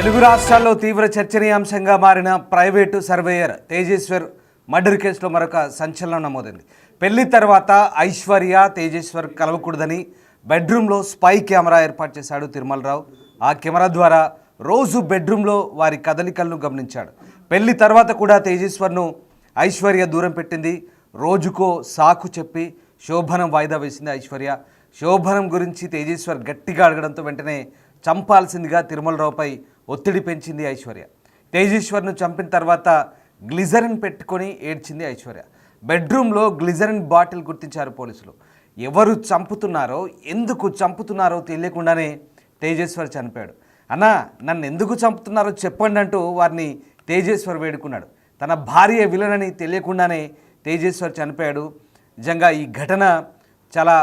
తెలుగు రాష్ట్రాల్లో తీవ్ర చర్చనీయాంశంగా మారిన ప్రైవేటు సర్వేయర్ తేజేశ్వర్ మర్డర్ కేసులో మరొక సంచలనం నమోదైంది. పెళ్లి తర్వాత ఐశ్వర్య తేజేశ్వర్ కలవకూడదని బెడ్రూమ్లో స్పై కెమెరా ఏర్పాటు చేశాడు తిరుమలరావు. ఆ కెమెరా ద్వారా రోజు బెడ్రూమ్లో వారి కదలికలను గమనించాడు. పెళ్లి తర్వాత కూడా తేజేశ్వర్ను ఐశ్వర్య దూరం పెట్టింది. రోజుకో సాకు చెప్పి శోభనం వాయిదా వేసింది ఐశ్వర్య. శోభనం గురించి తేజేశ్వర్ గట్టిగా అడగడంతో వెంటనే చంపాల్సిందిగా తిరుమలరావుపై ఒత్తిడి పెంచింది ఐశ్వర్య. తేజేశ్వర్ను చంపిన తర్వాత గ్లిజరిన్ పెట్టుకొని ఏడ్చింది ఐశ్వర్య. బెడ్రూమ్లో గ్లిజరిన్ బాటిల్ గుర్తించారు పోలీసులు. ఎవరు చంపుతున్నారో ఎందుకు చంపుతున్నారో తెలియకుండానే తేజేశ్వర్ చనిపోయాడు. అన్నా నన్ను ఎందుకు చంపుతున్నారో చెప్పండి అంటూ వారిని తేజేశ్వర్ వేడుకున్నాడు. తన భార్య విలనని తెలియకుండానే తేజేశ్వర్ చనిపోయాడు. నిజంగా ఈ ఘటన చాలా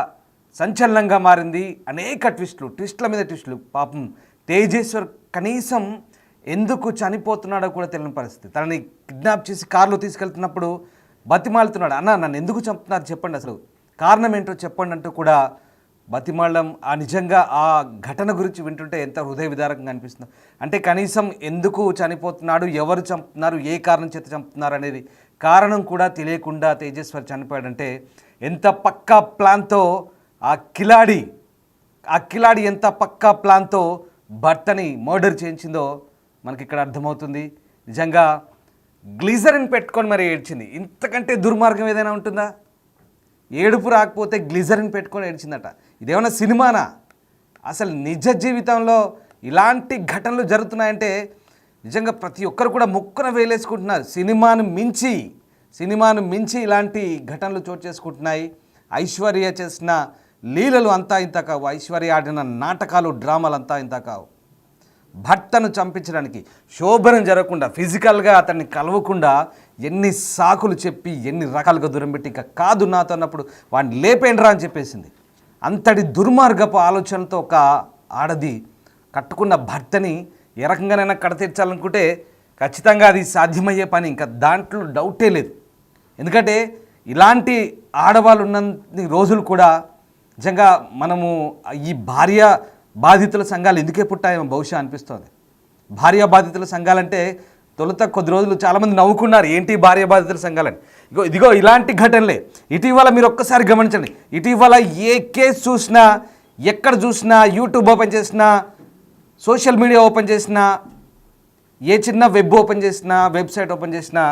సంచలనంగా మారింది. అనేక ట్విస్టుల మీద ట్విస్టులు. పాపం తేజేశ్వర్ కనీసం ఎందుకు చనిపోతున్నాడో కూడా తెలియని పరిస్థితి. తనని కిడ్నాప్ చేసి కారులో తీసుకెళ్తున్నప్పుడు బతిమాలుతున్నాడు. అన్న నన్ను ఎందుకు చంపుతున్నారు చెప్పండి, అసలు కారణం ఏంటో చెప్పండి అంటూ కూడా బతిమాలడం. నిజంగా ఆ ఘటన గురించి వింటుంటే ఎంత హృదయ విదారకంగా అనిపిస్తుంది. అంటే కనీసం ఎందుకు చనిపోతున్నాడు, ఎవరు చంపుతున్నారు, ఏ కారణం చేత చంపుతున్నారు అనేది కారణం కూడా తెలియకుండా తేజేశ్వర్ చనిపోయాడంటే ఎంత పక్కా ప్లాన్తో ఆ కిలాడి ఎంత పక్కా ప్లాన్తో భర్తని మర్డర్ చేయించిందో మనకి ఇక్కడ అర్థమవుతుంది. నిజంగా గ్లిజరిన్ పెట్టుకొని మరి ఏడ్చింది. ఇంతకంటే దుర్మార్గం ఏదైనా ఉంటుందా? ఏడుపు రాకపోతే గ్లిజరిన్ పెట్టుకొని ఏడ్చిందట. ఇదేమన్నా సినిమానా? అసలు నిజ జీవితంలో ఇలాంటి ఘటనలు జరుగుతున్నాయంటే నిజంగా ప్రతి ఒక్కరు కూడా ముక్కున వేలేసుకుంటున్నారు. సినిమాను మించి ఇలాంటి ఘటనలు చోటు చేసుకుంటున్నాయి. ఐశ్వర్య చేసిన లీలలు అంతా ఇంత కావు. ఐశ్వర్య ఆడిన నాటకాలు, డ్రామాలు అంతా ఇంత కావు. భర్తను చంపించడానికి, శోభనం జరగకుండా, ఫిజికల్గా అతన్ని కలవకుండా ఎన్ని సాకులు చెప్పి ఎన్ని రకాలుగా దూరం పెట్టి ఇంకా కాదు నాతో అన్నప్పుడు వాడిని లేపేండ్రా అని చెప్పేసింది. అంతటి దుర్మార్గపు ఆలోచనతో ఒక ఆడది కట్టుకున్న భర్తని ఏ రకంగానైనా కడతీర్చాలనుకుంటే ఖచ్చితంగా అది సాధ్యమయ్యే పని, ఇంకా దాంట్లో డౌటే లేదు. ఎందుకంటే ఇలాంటి ఆడవాళ్ళు ఉన్నన్ని రోజులు కూడా నిజంగా మనము ఈ భార్య బాధితుల సంఘాలు ఎందుకే పుట్టాయేమో బహుశా అనిపిస్తుంది. భార్య బాధితుల సంఘాలంటే తొలుత కొద్ది రోజులు చాలామంది నవ్వుకున్నారు, ఏంటి భార్య బాధితుల సంఘాలని. ఇదిగో ఇలాంటి ఘటనలే. ఇటీవల మీరు ఒక్కసారి గమనించండి. ఇటీవల ఏ కేసు చూసినా, ఎక్కడ చూసినా, యూట్యూబ్ ఓపెన్ చేసినా, సోషల్ మీడియా ఓపెన్ చేసినా, ఏ చిన్న వెబ్ ఓపెన్ చేసినా, వెబ్సైట్ ఓపెన్ చేసినా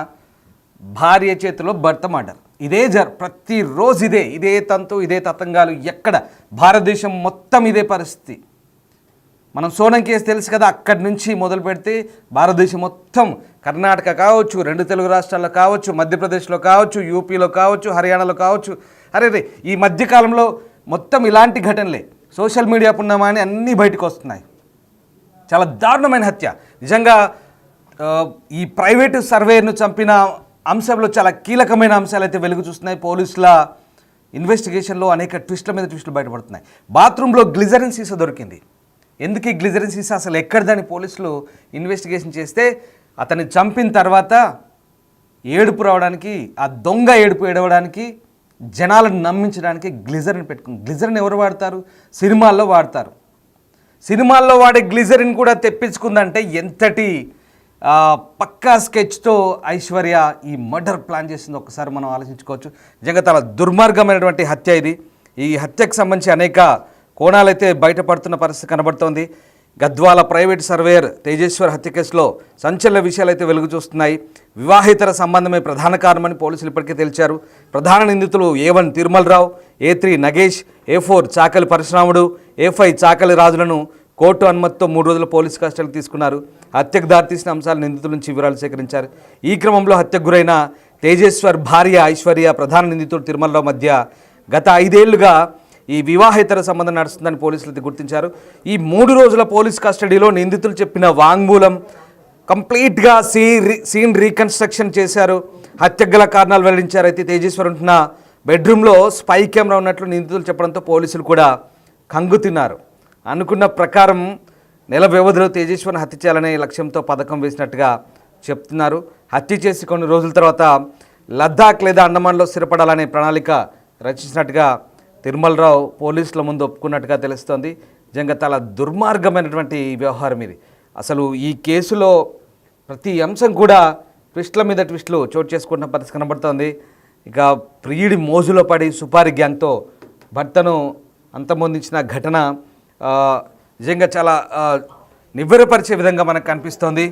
భార్య చేతిలో భర్త మర్డర్. ప్రతిరోజు ఇదే తంతు, ఇదే తతంగాలు. ఎక్కడ భారతదేశం మొత్తం ఇదే పరిస్థితి. మనం సోనం కేసు తెలుసు కదా, అక్కడి నుంచి మొదలు పెడితే భారతదేశం మొత్తం, కర్ణాటక కావచ్చు, 2 తెలుగు రాష్ట్రాల్లో కావచ్చు, మధ్యప్రదేశ్లో కావచ్చు, యూపీలో కావచ్చు, హర్యానాలో కావచ్చు. అరే ఈ మధ్యకాలంలో మొత్తం ఇలాంటి ఘటనలే. సోషల్ మీడియా పుణ్యమాని అన్నీ బయటకు వస్తున్నాయి. చాలా దారుణమైన హత్య. నిజంగా ఈ ప్రైవేటు సర్వేయర్ను చంపిన అంశంలో చాలా కీలకమైన అంశాలు అయితే వెలుగు చూస్తున్నాయి. పోలీసుల ఇన్వెస్టిగేషన్లో అనేక ట్విస్టుల మీద ట్విస్టులు బయటపడుతున్నాయి. బాత్రూంలో గ్లిజరిన్ సీసా దొరికింది. ఎందుకు ఈ గ్లిజరిన్ సీసా అసలు ఎక్కడిదని పోలీసులు ఇన్వెస్టిగేషన్ చేస్తే అతన్ని చంపిన తర్వాత ఏడుపు రావడానికి, ఆ దొంగ ఏడుపు ఏడవడానికి, జనాలను నమ్మించడానికి గ్లిజరిన్ పెట్టుకుంది. గ్లిజరిన్ ఎవరు వాడతారు? సినిమాల్లో వాడతారు. సినిమాల్లో వాడే గ్లిజరిన్ కూడా తెప్పించుకుందంటే ఎంతటి పక్కా స్కెచ్తో ఐశ్వర్య ఈ మర్డర్ ప్లాన్ చేసింది ఒక్కసారి మనం ఆలోచించుకోవచ్చు. నిజంగా చాలా దుర్మార్గమైనటువంటి హత్య ఇది. ఈ హత్యకు సంబంధించి అనేక కోణాలైతే బయటపడుతున్న పరిస్థితి కనబడుతోంది. గద్వాల ప్రైవేట్ సర్వేయర్ తేజేశ్వర్ హత్య కేసులో సంచలన విషయాలు అయితే వెలుగు చూస్తున్నాయి. వివాహేతర సంబంధమే ప్రధాన కారణమని పోలీసులు ఇప్పటికే తెలిచారు. ప్రధాన నిందితులు A1 Tirumalarao, A3 Nagesh, A4 చాకలి పరశురాముడు, A5 చాకలి రాజులను కోర్టు అనుమతితో 3 రోజుల పోలీసు కస్టడీకి తీసుకున్నారు. హత్యకు దారితీసిన అంశాలు నిందితుల నుంచి వివరాలు సేకరించారు. ఈ క్రమంలో హత్యకు గురైన తేజేశ్వర్ భార్య ఐశ్వర్య, ప్రధాన నిందితుడు తిరుమలరావు మధ్య గత 5 ఏళ్లుగా ఈ వివాహేతర సంబంధం నడుస్తుందని పోలీసులు గుర్తించారు. ఈ 3 రోజుల పోలీస్ కస్టడీలో నిందితులు చెప్పిన వాంగ్మూలం కంప్లీట్గా సీన్ రీకన్స్ట్రక్షన్ చేశారు. హత్యకు గల కారణాలు వెల్లడించారు. అయితే తేజేశ్వర్ ఉంటున్న బెడ్రూమ్లో స్పై కెమెరా ఉన్నట్లు నిందితులు చెప్పడంతో పోలీసులు కూడా కంగు తిన్నారు. అనుకున్న ప్రకారం నెల వ్యవధిలో తేజేశ్వర్ని హత్య చేయాలనే లక్ష్యంతో పథకం వేసినట్టుగా చెప్తున్నారు. హత్య చేసి కొన్ని రోజుల తర్వాత లద్దాఖ్ లేదా అండమాన్లో స్థిరపడాలనే ప్రణాళిక రచించినట్టుగా తిరుమలరావు పోలీసుల ముందు ఒప్పుకున్నట్టుగా తెలుస్తోంది. నిజంగా చాలా దుర్మార్గమైనటువంటి వ్యవహారం ఇది. అసలు ఈ కేసులో ప్రతి అంశం కూడా ట్విస్ట్ల మీద ట్విస్టులు చోటు చేసుకుంటున్న పరిస్థితి కనబడుతోంది. ఇక ప్రియుడి మోజులో పడి సుపారి గ్యాంగ్తో భర్తను అంతమొందించిన ఘటన నిజంగా చాలా నివ్వెరపరిచే విధంగా మనకు కనిపిస్తోంది.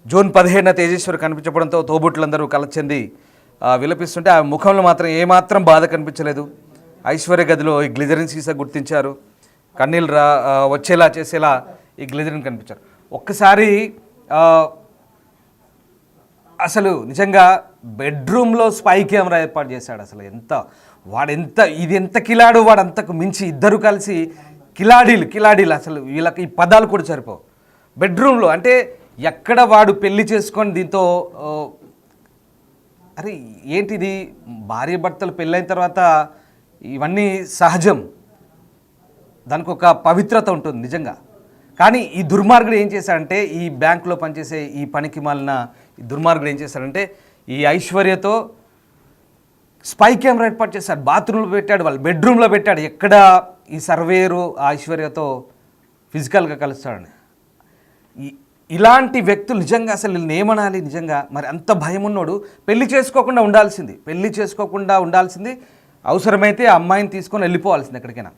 జూన్ 17న తేజేశ్వరి కనిపించడంతో తోబుట్టులందరూ కలచింది విలపిస్తుంటే ఆ ముఖంలో మాత్రం ఏమాత్రం బాధ కనిపించలేదు. ఐశ్వర్య గదిలో ఈ గ్లిజరిన్ సీసా గుర్తించారు. కన్నీళ్ళు వచ్చేలా చేసేలా ఈ గ్లిజరిన్ కనిపించారు. ఒక్కసారి అసలు నిజంగా బెడ్రూమ్లో స్పై కెమెరా ఏర్పాటు చేశాడు. అసలు ఇది ఎంత కిలాడు, వాడు అంతకు మించి ఇద్దరు కలిసి కిలాడీలు అసలు వీళ్ళకి ఈ పదాలు కూడా సరిపోవు. బెడ్రూమ్లో అంటే ఎక్కడ వాడు పెళ్లి చేసుకొని దీంతో అరే ఏంటిది, భార్య భర్తలు పెళ్ళైన తర్వాత ఇవన్నీ సహజం, దానికి ఒక పవిత్రత ఉంటుంది నిజంగా. కానీ ఈ దుర్మార్గుడు ఏం చేశాడంటే, ఈ బ్యాంకులో పనిచేసే ఈ పనికి మాలిన ఈ దుర్మార్గుడు ఏం చేశాడంటే ఈ ఐశ్వర్యతో స్పై కెమెరా ఏర్పాటు చేశాడు. బాత్రూంలో పెట్టాడు, వాళ్ళ బెడ్రూమ్లో పెట్టాడు. ఎక్కడ ఈ సర్వేరు ఆ ఐశ్వర్యతో ఫిజికల్గా కలుస్తాడని. ఇలాంటి వ్యక్తులు నిజంగా అసలు వీళ్ళని ఏమనాలి? నిజంగా మరి అంత భయం ఉన్నోడు పెళ్లి చేసుకోకుండా ఉండాల్సింది, అవసరమైతే ఆ అమ్మాయిని తీసుకొని వెళ్ళిపోవాల్సింది ఎక్కడికైనా.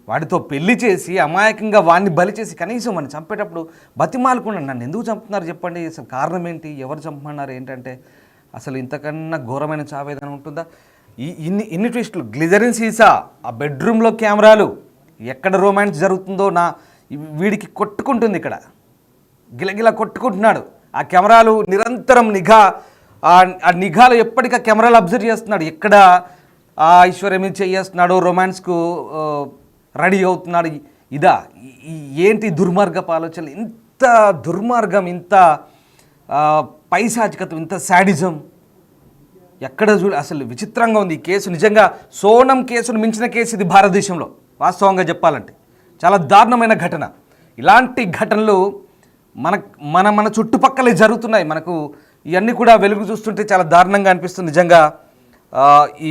వాడితో పెళ్లి చేసి అమాయకంగా వాడిని బలి చేసి కనీసం వాడిని చంపేటప్పుడు బతిమాలకుండా నన్ను ఎందుకు చంపుతున్నారు చెప్పండి, అసలు కారణం ఏంటి, ఎవరు చంపమన్నారు ఏంటంటే అసలు ఇంతకన్నా ఘోరమైన చావేదన ఉంటుందా? ఇన్ని ట్విస్టులు, గ్లిజరిన్ సీసా, ఆ బెడ్రూమ్లో కెమెరాలు, ఎక్కడ రొమాన్స్ జరుగుతుందో వీడికి కొట్టుకుంటుంది, ఇక్కడ గిలగిలా కొట్టుకుంటున్నాడు. ఆ కెమెరాలు నిరంతరం ఆ నిఘాలో ఎప్పటికీ ఆ కెమెరాలు అబ్జర్వ్ చేస్తున్నాడు. ఎక్కడ ఆ ఐశ్వర్యం చేస్తున్నాడు, రొమాన్స్కు రెడీ అవుతున్నాడు. ఏంటి దుర్మార్గపు ఆలోచనలు, ఇంత దుర్మార్గం, ఇంత పైశాచికత, ఇంత శాడిజం ఎక్కడ అసలు విచిత్రంగా ఉంది ఈ కేసు. నిజంగా సోనం కేసును మించిన కేసు ఇది భారతదేశంలో. వాస్తవంగా చెప్పాలంటే చాలా దారుణమైన ఘటన. ఇలాంటి ఘటనలు మన చుట్టుపక్కలే జరుగుతున్నాయి. మనకు ఇవన్నీ కూడా వెలుగు చూస్తుంటే చాలా దారుణంగా అనిపిస్తుంది నిజంగా. ఈ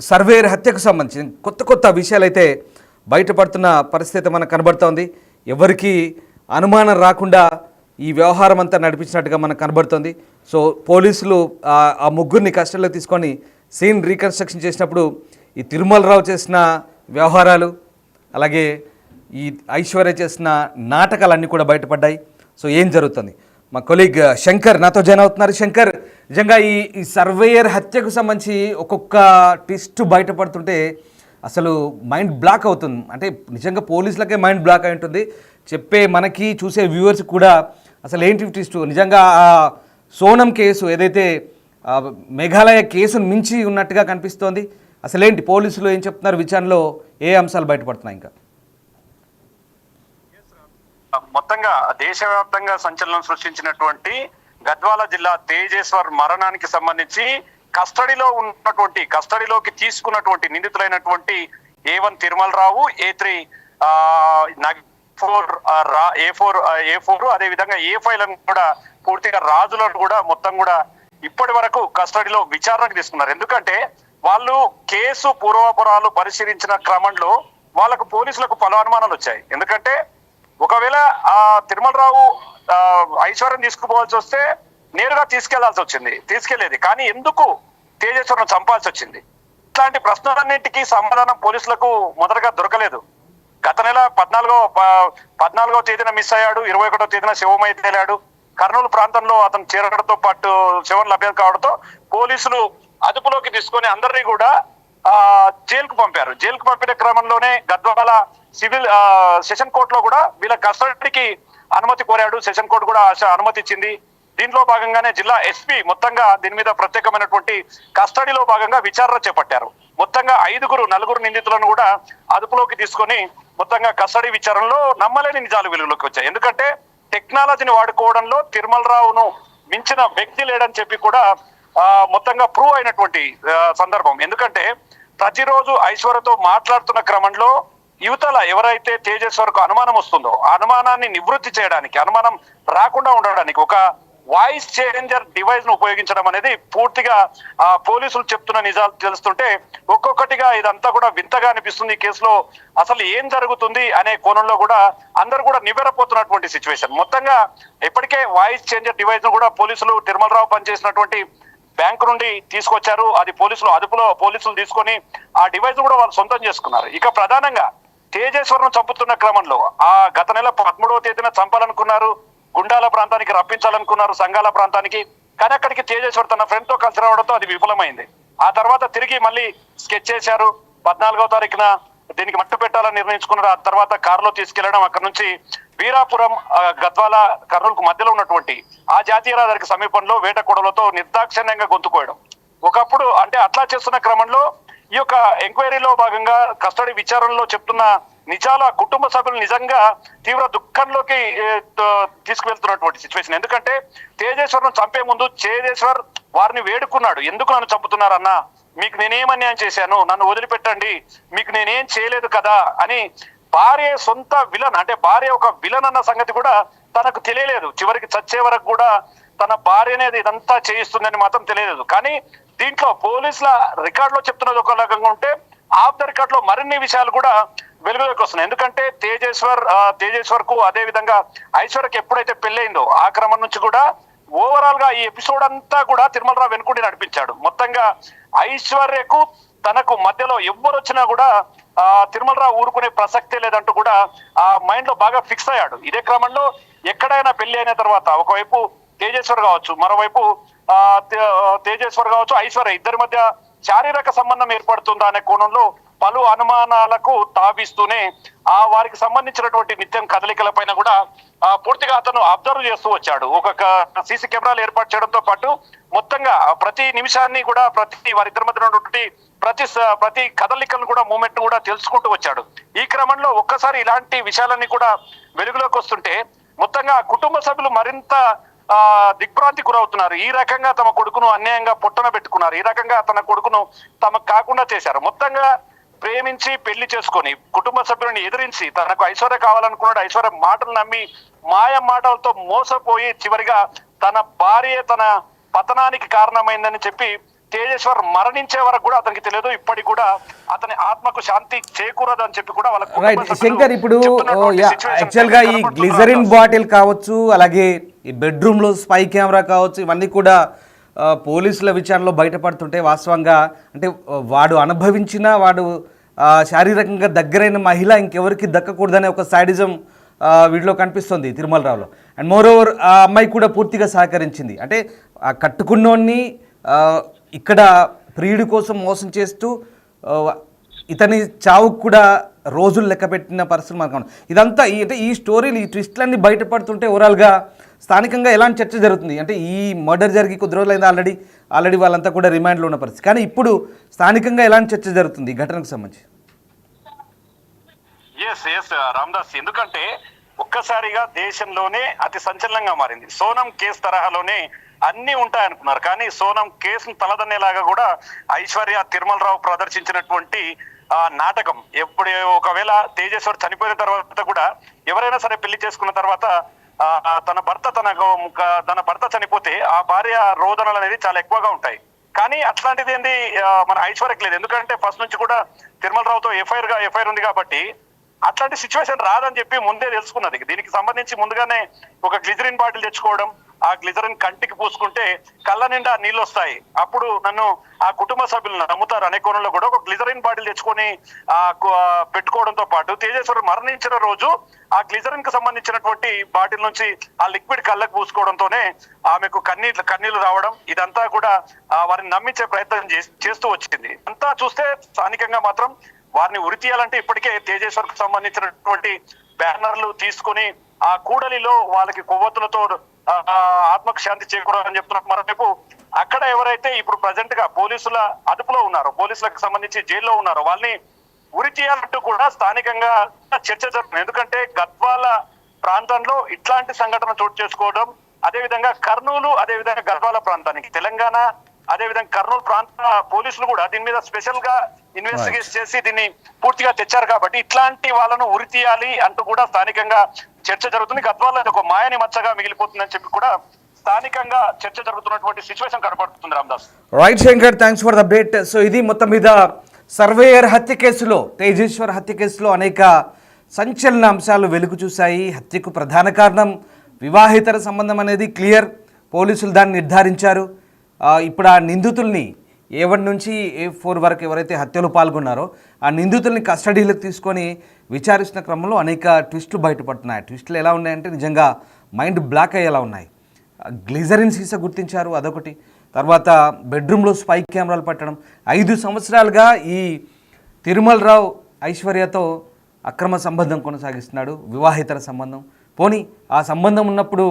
సర్వేర్ హత్యకు సంబంధించి కొత్త విషయాలు అయితే బయటపడుతున్న పరిస్థితి మనకు కనబడుతోంది. ఎవరికి అనుమానం రాకుండా ఈ వ్యవహారం అంతా నడిపించినట్టుగా మనకు కనబడుతోంది. సో పోలీసులు ఆ ముగ్గురిని కస్టడీలో తీసుకొని సీన్ రీకన్స్ట్రక్షన్ చేసినప్పుడు ఈ తిరుమలరావు చేసిన వ్యవహారాలు, అలాగే ఈ ఐశ్వర్య చేసిన నాటకాలన్నీ కూడా బయటపడ్డాయి. సో ఏం జరుగుతుంది, మా కొలీగ్ శంకర్ నాతో జాయిన్ అవుతున్నారు. శంకర్, నిజంగా ఈ సర్వేయర్ హత్యకు సంబంధించి ఒక్కొక్క ట్విస్ట్ బయటపడుతుంటే అసలు మైండ్ బ్లాక్ అవుతుంది. అంటే నిజంగా పోలీసులకే మైండ్ బ్లాక్ అయి ఉంటుంది, చెప్పే మనకి చూసే వ్యూవర్స్ కూడా అసలు ఏంటి ట్విస్ట్. నిజంగా ఆ సోనం కేసు ఏదైతే మేఘాలయ కేసును మించి ఉన్నట్టుగా కనిపిస్తోంది. అసలేంటి పోలీసులు ఏం చెప్తున్నారు, విచారణలో ఏ అంశాలు బయటపడుతున్నాయి? ఇంకా మొత్తంగా దేశవ్యాప్తంగా సంచలనం సృష్టించినటువంటి గద్వాల జిల్లా తేజేశ్వర్ మరణానికి సంబంధించి కస్టడీలోకి తీసుకున్నటువంటి నిందితులైనటువంటి A1 తిరుమలరావు, A3 A4 అదే విధంగా A5 లను కూడా పూర్తిగా రాజులను కూడా మొత్తం కూడా ఇప్పటి వరకు కస్టడీలో విచారణకు తీసుకున్నారు. ఎందుకంటే వాళ్ళు కేసు పూర్వాపరాలు పరిశీలించిన క్రమంలో వాళ్ళకు పోలీసులకు పలు అనుమానాలు వచ్చాయి. ఎందుకంటే ఒకవేళ ఆ తిరుమలరావు ఐశ్వర్యం తీసుకుపోవాల్సి వస్తే నేరుగా తీసుకెళ్లేది, కానీ ఎందుకు తేజేశ్వరను చంపాల్సి వచ్చింది? ఇట్లాంటి ప్రశ్నలన్నింటికీ సమాధానం పోలీసులకు మొదటగా దొరకలేదు. గత నెల 14వ తేదీన మిస్ అయ్యాడు, 21వ తేదీన శివమయ్య తేలాడు. కర్నూలు ప్రాంతంలో అతను చేరడంతో పాటు శివం లభ్యం కావడంతో పోలీసులు అదుపులోకి తీసుకొని అందరినీ కూడా జైలుకు పంపారు. జైలుకు పంపిన క్రమంలోనే గద్వాల సివిల్ సెషన్ కోర్టులో కూడా వీళ్ళ కస్టడీకి అనుమతి కోరాడు. సెషన్ కోర్టు కూడా అనుమతి ఇచ్చింది. దీంట్లో భాగంగానే జిల్లా ఎస్పీ మొత్తంగా దీని మీద ప్రత్యేకమైనటువంటి కస్టడీలో భాగంగా విచారణ చేపట్టారు. మొత్తంగా 4 నిందితులను కూడా అదుపులోకి తీసుకొని మొత్తంగా కస్టడీ విచారణలో నమ్మలేని నిజాలు వెలుగులోకి వచ్చాయి. ఎందుకంటే టెక్నాలజీని వాడుకోవడంలో తిరుమలరావును మించిన వ్యక్తి లేడని చెప్పి కూడా మొత్తంగా ప్రూవ్ అయినటువంటి సందర్భం. ఎందుకంటే ప్రతిరోజు ఐశ్వర్యతో మాట్లాడుతున్న క్రమంలో యువతల ఎవరైతే తేజేశ్వర్కు అనుమానం వస్తుందో ఆ అనుమానాన్ని నివృత్తి చేయడానికి, అనుమానం రాకుండా ఉండడానికి ఒక వాయిస్ చేంజర్ డివైస్ ను ఉపయోగించడం అనేది పూర్తిగా పోలీసులు చెప్తున్న నిజాలు తెలుస్తుంటే ఒక్కొక్కటిగా ఇదంతా కూడా వింతగా అనిపిస్తుంది. ఈ కేసులో అసలు ఏం జరుగుతుంది అనే కోణంలో కూడా అందరూ కూడా నివ్వెరపోతున్నటువంటి సిచ్యువేషన్. మొత్తంగా ఇప్పటికే వాయిస్ చేంజర్ డివైస్ ను కూడా పోలీసులు తిరుమలరావు పనిచేసినటువంటి బ్యాంకు నుండి తీసుకొచ్చారు. అది పోలీసులు తీసుకొని ఆ డివైస్ కూడా వాళ్ళు సొంతం చేసుకున్నారు. ఇక ప్రధానంగా తేజేశ్వరను చంపుతున్న క్రమంలో గత నెల 13వ తేదీన చంపాలనుకున్నారు, గుండాల ప్రాంతానికి రప్పించాలనుకున్నారు, సంఘాల ప్రాంతానికి. కానీ అక్కడికి తేజేశ్వర్ తన ఫ్రెండ్ తో కలిసి రావడంతో అది విఫలమైంది. ఆ తర్వాత తిరిగి మళ్ళీ స్కెచ్ చేశారు. 14వ తారీఖున దీనికి మట్టు పెట్టాలని నిర్ణయించుకున్నారు. ఆ తర్వాత కారులో తీసుకెళ్లడం, అక్కడ నుంచి వీరాపురం గద్వాల కర్నూలుకు మధ్యలో ఉన్నటువంటి ఆ జాతీయ రహదారికి సమీపంలో వేటకొడలతో నిర్దాక్షిణ్యంగా గొంతుకోయడం. ఒకప్పుడు అంటే అట్లా చేస్తున్న క్రమంలో ఈ యొక్క ఎంక్వైరీలో భాగంగా కస్టడీ విచారణలో చెప్తున్న నిజాల కుటుంబ సభ్యులు నిజంగా తీవ్ర దుఃఖంలోకి తీసుకువెళ్తున్నటువంటి సిచ్యువేషన్. ఎందుకంటే తేజేశ్వర్ను చంపే ముందు తేజేశ్వర్ వారిని వేడుకున్నాడు, ఎందుకు నన్ను చంపుతున్నారన్నా, మీకు నేనేం అన్యాయం చేశాను, నన్ను వదిలిపెట్టండి, మీకు నేనేం చేయలేదు కదా అని. భార్య సొంత విలన్, అంటే భార్య ఒక విలన్ అన్న సంగతి కూడా తనకు తెలియలేదు. చివరికి చచ్చే వరకు కూడా తన భార్య అనేది ఇదంతా చేయిస్తుందని మాత్రం తెలియలేదు. కానీ దీంట్లో పోలీసుల రికార్డులో చెప్తున్నది ఒక రకంగా ఉంటే ఆఫ్ ద రికార్డ్ లో మరిన్ని విషయాలు కూడా వెలుగులోకి వస్తున్నాయి. ఎందుకంటే తేజేశ్వర్ కు అదే విధంగా ఐశ్వర్యకి ఎప్పుడైతే పెళ్ళైందో ఆ క్రమం నుంచి కూడా ఓవరాల్ గా ఈ ఎపిసోడ్ అంతా కూడా తిరుమలరావు వెనుకుండి నడిపించాడు. మొత్తంగా ఐశ్వర్యకు తనకు మధ్యలో ఎవ్వరు వచ్చినా కూడా తిరుమలరావు ఊరుకునే ప్రసక్తే లేదంటూ కూడా ఆ మైండ్ లో బాగా ఫిక్స్ అయ్యాడు. ఇదే క్రమంలో ఎక్కడైనా పెళ్లి అయిన తర్వాత ఒకవైపు తేజేశ్వర్ కావచ్చు, మరోవైపు తేజేశ్వర్ కావచ్చు, ఐశ్వర్య ఇద్దరి మధ్య శారీరక సంబంధం ఏర్పడుతుందా అనే కోణంలో పలు అనుమానాలకు తావిస్తూనే వారికి సంబంధించినటువంటి నిత్యం కదలికల పైన కూడా పూర్తిగా అతను అబ్జర్వ్ చేస్తూ వచ్చాడు. ఒక సీసీ కెమెరాలు ఏర్పాటు చేయడంతో పాటు మొత్తంగా ప్రతి నిమిషాన్ని కూడా వారిద్దరి మధ్య ఉన్నటువంటి ప్రతి కదలికలను కూడా మూమెంట్ కూడా తెలుసుకుంటూ వచ్చాడు. ఈ క్రమంలో ఒక్కసారి ఇలాంటి విషయాలన్నీ కూడా వెలుగులోకి వస్తుంటే మొత్తంగా కుటుంబ సభ్యులు మరింత దిగ్భ్రాంతి గురవుతున్నారు. ఈ రకంగా తమ కొడుకును అన్యాయంగా పొట్టన పెట్టుకున్నారు, ఈ రకంగా తన కొడుకును తమకు కాకుండా చేశారు. మొత్తంగా ప్రేమించి పెళ్లి చేసుకొని కుటుంబ సభ్యులను ఎదిరించి తనకు ఐశ్వర్య కావాలనుకున్నాడు. ఐశ్వర్య మాటలు నమ్మి మాయ మాటలతో మోసపోయి చివరిగా తన భార్య తన పతనానికి కారణమైందని చెప్పి తేజేశ్వర్ మరణించే వరకు కూడా అతనికి తెలియదు. ఇప్పటికి కూడా అతని ఆత్మకు శాంతి చేకూరదని చెప్పి కూడా వాళ్ళ శంకర్ ఇప్పుడు యాక్చువల్ గా ఈ గ్లిజరిన్ బాటిల్ కావచ్చు, అలాగే ఈ బెడ్రూమ్ లో స్పై కెమెరా కావచ్చు, ఇవన్నీ కూడా పోలీసుల విచారణలో బయటపడుతుంటే వాస్తవంగా అంటే వాడు అనుభవించిన వాడు శారీరకంగా దగ్గరైన మహిళ ఇంకెవరికి దక్కకూడదనే ఒక సైడిజం వీటిలో కనిపిస్తుంది తిరుమలరావులో. అండ్ మోర్ ఓవర్ ఆ అమ్మాయి కూడా పూర్తిగా సహకరించింది. అంటే ఆ కట్టుకున్నోన్ని ఇక్కడ ప్రియుడి కోసం మోసం చేస్తూ ఇతని చావుకు కూడా రోజులు లెక్క పెట్టిన పరిస్థితులు మనకు ఇదంతా అంటే ఈ స్టోరీలు ఈ ట్విస్ట్లన్నీ బయటపడుతుంటే ఓవరాల్గా స్థానికంగా ఎలాంటి చర్చ జరుగుతుంది అంటే ఈ మర్డర్ జరిగి కొద్ది రోజులైంది ఆల్రెడీ వాళ్ళంతా కూడా రిమాండ్లో ఉన్న పరిస్థితి. కానీ ఇప్పుడు స్థానికంగా ఎలాంటి చర్చ జరుగుతుంది ఈ ఘటనకు సంబంధించి? రామ్దాస్, ఎందుకంటే ఒక్కసారిగా దేశంలోనే అతి సంచలనంగా మారింది. సోనం కేసు తరహాలోనే అన్ని ఉంటాయనుకున్నారు, కానీ సోనం కేసును తలదన్నేలాగా కూడా ఐశ్వర్య తిరుమలరావు ప్రదర్శించినటువంటి నాటకం. ఒకవేళ తేజేశ్వర్ చనిపోయిన తర్వాత కూడా ఎవరైనా సరే పెళ్లి చేసుకున్న తర్వాత తన భర్త చనిపోతే ఆ భార్య రోదనలు అనేది చాలా ఎక్కువగా ఉంటాయి. కానీ అట్లాంటిది ఏంది మన ఐశ్వర్యకి లేదు. ఎందుకంటే ఫస్ట్ నుంచి కూడా తిరుమలరావుతో ఎఫ్ఐఆర్ ఉంది కాబట్టి అట్లాంటి సిచ్యువేషన్ రాదని చెప్పి ముందే తెలుసుకున్నది. దీనికి సంబంధించి ముందుగానే ఒక గ్లిజరిన్ బాటిల్ తెచ్చుకోవడం, ఆ గ్లిజరిన్ కంటికి పూసుకుంటే కళ్ళ నిండా నీళ్ళు వస్తాయి, అప్పుడు నన్ను ఆ కుటుంబ సభ్యులు నమ్ముతారు అనే కోణంలో కూడా ఒక గ్లిజరిన్ బాటిల్ తెచ్చుకొని పెట్టుకోవడంతో పాటు తేజేశ్వర్ మరణించిన రోజు ఆ గ్లిజరిన్ కు సంబంధించినటువంటి బాటిల్ నుంచి ఆ లిక్విడ్ కళ్ళకు పూసుకోవడంతోనే ఆమెకు కన్నీళ్లు రావడం, ఇదంతా కూడా వారిని నమ్మించే ప్రయత్నం చేస్తూ వచ్చింది. అంతా చూస్తే స్థానికంగా మాత్రం వారిని ఉరి తీయాలంటే ఇప్పటికే తేజేశ్వర్ కు సంబంధించినటువంటి బ్యానర్లు తీసుకుని ఆ కూడలిలో వాళ్ళకి కొవ్వొత్తులతో ఆత్మకు శాంతి చేకూరాలని చెప్తున్నారు. మరోవైపు అక్కడ ఎవరైతే ఇప్పుడు ప్రజెంట్ గా పోలీసుల అదుపులో ఉన్నారో, పోలీసులకు సంబంధించి జైల్లో ఉన్నారో వాళ్ళని ఉరి తీయాలంటూ కూడా స్థానికంగా చర్చ జరుగుతుంది. ఎందుకంటే గద్వాల ప్రాంతంలో ఇట్లాంటి సంఘటన చోటు చేసుకోవడం, అదేవిధంగా కర్నూలు, అదేవిధంగా గద్వాల ప్రాంతానికి తెలంగాణ, అదేవిధంగా కర్నూలు ప్రాంత పోలీసులు కూడా దీని మీద స్పెషల్ గా ఇన్వెస్టిగేట్ చేసి దీన్ని పూర్తిగా తెచ్చారు. కాబట్టి ఇట్లాంటి వాళ్ళను ఉరి తీయాలి అంటూ కూడా స్థానికంగా చర్చ జరుగుతుంది. గద్వాల ఒక మాయని మచ్చగా మిగిలిపోతుందని చెప్పి కూడా స్థానికంగా చర్చ జరుగుతున్నటువంటి సిచ్యువేషన్ కనపడుతుంది Ramadas. Right Shankar, thanks for the update. So ఇది మొత్తం మీద సర్వేయర్ హత్య కేసులో, తేజేశ్వర్ హత్య కేసులో అనేక సంచలన అంశాలు వెలుగు చూశాయి. హత్యకు ప్రధాన కారణం వివాహేతర సంబంధం అనేది క్లియర్, పోలీసులు దాన్ని నిర్ధారించారు. ఇప్పుడు ఆ నిందితుల్ని A1 నుంచి A4 వరకు ఎవరైతే హత్యలో పాల్గొన్నారో ఆ నిందితుల్ని కస్టడీలోకి తీసుకొని విచారిస్తున్న క్రమంలో అనేక ట్విస్టులు బయటపడుతున్నాయి. ట్విస్టులు ఎలా ఉన్నాయంటే నిజంగా మైండ్ బ్లాక్ అయ్యేలా ఉన్నాయి. గ్లిజరిన్ సీసా గుర్తించారు, అదొకటి. తర్వాత బెడ్రూమ్లో స్పై కెమెరాలు పెట్టడం. 5 సంవత్సరాలుగా ఈ తిరుమల్ రావు ఐశ్వర్యతో అక్రమ సంబంధం కొనసాగిస్తున్నాడు, వివాహేతర సంబంధం. పోనీ ఆ సంబంధం ఉన్నప్పుడు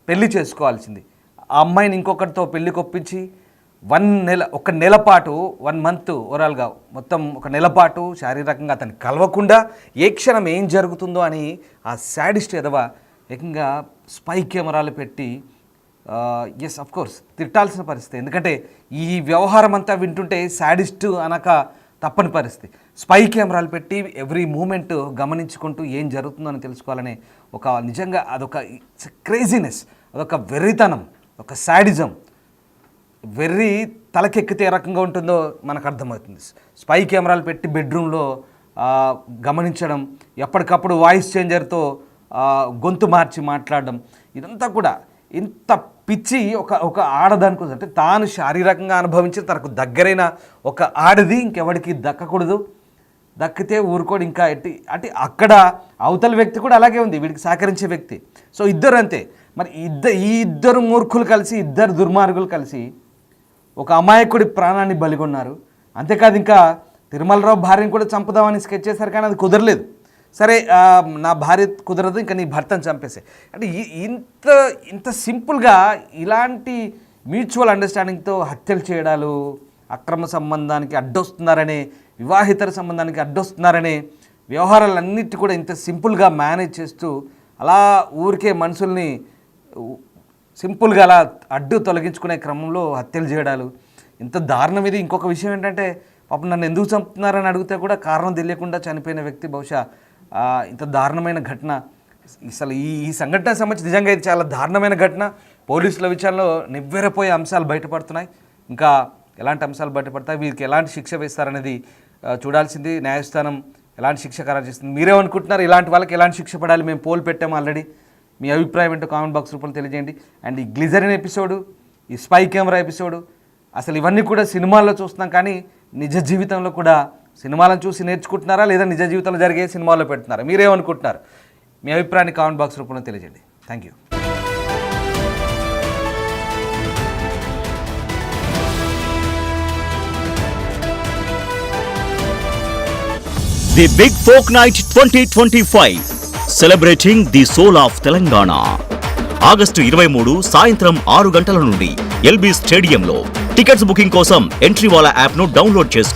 పెళ్లి చేసుకోవాల్సింది. ఆ అమ్మాయిని ఇంకొకరితో పెళ్లి కొప్పించి 1 నెల పాటు 1 మంత్ ఓవరాల్గా మొత్తం 1 నెల పాటు శారీరకంగా అతన్ని కలవకుండా ఏ క్షణం ఏం జరుగుతుందో అని ఆ శాడిస్ట్ ఎదవ ఏకంగా స్పై కెమెరాలు పెట్టి ఎస్ అఫ్ కోర్స్ తిట్టాల్సిన పరిస్థితి. ఎందుకంటే ఈ వ్యవహారం అంతా వింటుంటే శాడిస్ట్ అనక తప్పని పరిస్థితి. స్పై కెమెరాలు పెట్టి ఎవ్రీ మూమెంట్ గమనించుకుంటూ ఏం జరుగుతుందో అని తెలుసుకోవాలనే ఒక నిజంగా అదొక క్రేజీనెస్, అదొక వెర్రితనం, ఒక శాడిజం. వెర్రి తలకెక్కితే ఏ రకంగా ఉంటుందో మనకు అర్థమవుతుంది. స్పై కెమెరాలు పెట్టి బెడ్రూమ్లో గమనించడం, ఎప్పటికప్పుడు వాయిస్ చేంజర్తో గొంతు మార్చి మాట్లాడడం, ఇదంతా కూడా ఇంత పిచ్చి ఒక ఆడదానికి అంటే తాను శారీరకంగా అనుభవించిన తనకు దగ్గరైన ఒక ఆడది ఇంకెవడికి దక్కకూడదు, దక్కితే ఊరుకోడు. ఇంకా అంటే అక్కడ అవతల వ్యక్తి కూడా అలాగే ఉంది, వీడికి సహకరించే వ్యక్తి. సో ఇద్దరు అంతే. మరి ఈ ఇద్దరు మూర్ఖులు కలిసి, ఇద్దరు దుర్మార్గులు కలిసి ఒక అమాయకుడి ప్రాణాన్ని బలిగొన్నారు. అంతేకాదు ఇంకా తిరుమలరావు భార్యను కూడా చంపుదామని స్కెచ్ చేశారు, కానీ అది కుదరలేదు. సరే నా భార్య కుదరదు, ఇంకా నీ భర్తను చంపేసే. అంటే ఇంత సింపుల్గా ఇలాంటి మ్యూచువల్ అండర్స్టాండింగ్తో హత్యలు చేయడాలు, అక్రమ సంబంధానికి అడ్డొస్తున్నారనే, వివాహితర సంబంధానికి అడ్డొస్తున్నారనే వ్యవహారాలన్నిటి కూడా ఇంత సింపుల్గా మేనేజ్ చేస్తూ అలా ఊరికే మనుషుల్ని సింపుల్గా అలా అడ్డు తొలగించుకునే క్రమంలో హత్యలు చేయడాలు ఇంత దారుణం. ఇది ఇంకొక విషయం ఏంటంటే పాపం నన్ను ఎందుకు చంపుతున్నారని అడిగితే కూడా కారణం తెలియకుండా చనిపోయిన వ్యక్తి. బహుశా ఇంత దారుణమైన ఘటన, అసలు ఈ సంఘటన సంబంధించి నిజంగా ఇది చాలా దారుణమైన ఘటన. పోలీసుల విచారణలో నివ్వెరపోయే అంశాలు బయటపడుతున్నాయి. ఇంకా ఎలాంటి అంశాలు బయటపడతాయి, వీరికి ఎలాంటి శిక్ష వేస్తారనేది చూడాల్సింది. న్యాయస్థానం ఎలాంటి శిక్ష ఖరారు చేస్తుంది. మీరేమనుకుంటున్నారు, ఇలాంటి వాళ్ళకి ఎలాంటి శిక్ష పడాలి? మేము పోల్ పెట్టాము ఆల్రెడీ. మీ అభిప్రాయం ఏంటో కామెంట్ బాక్స్ రూపంలో తెలియజేయండి. అండ్ ఈ గ్లిజరిన్ ఎపిసోడు, ఈ స్పై కెమెరా ఎపిసోడు, అసలు ఇవన్నీ కూడా సినిమాల్లో చూస్తున్నాం, కానీ నిజ జీవితంలో కూడా సినిమాలను చూసి నేర్చుకుంటున్నారా లేదా నిజ జీవితంలో జరిగే సినిమాల్లో పెడుతున్నారా? మీరేమనుకుంటున్నారు? మీ అభిప్రాయాన్ని కామెంట్ బాక్స్ రూపంలో తెలియజేయండి. Thank you. The Big Folk Night 2025, celebrating the soul of Telangana. August 23 సాయంత్రం 6 గంటల నుండి ఎల్బీ స్టేడియంలో. టికెట్స్ బుకింగ్ కోసం ఎంట్రీ వాలా యాప్ను డౌన్లోడ్ చేసుకోండి.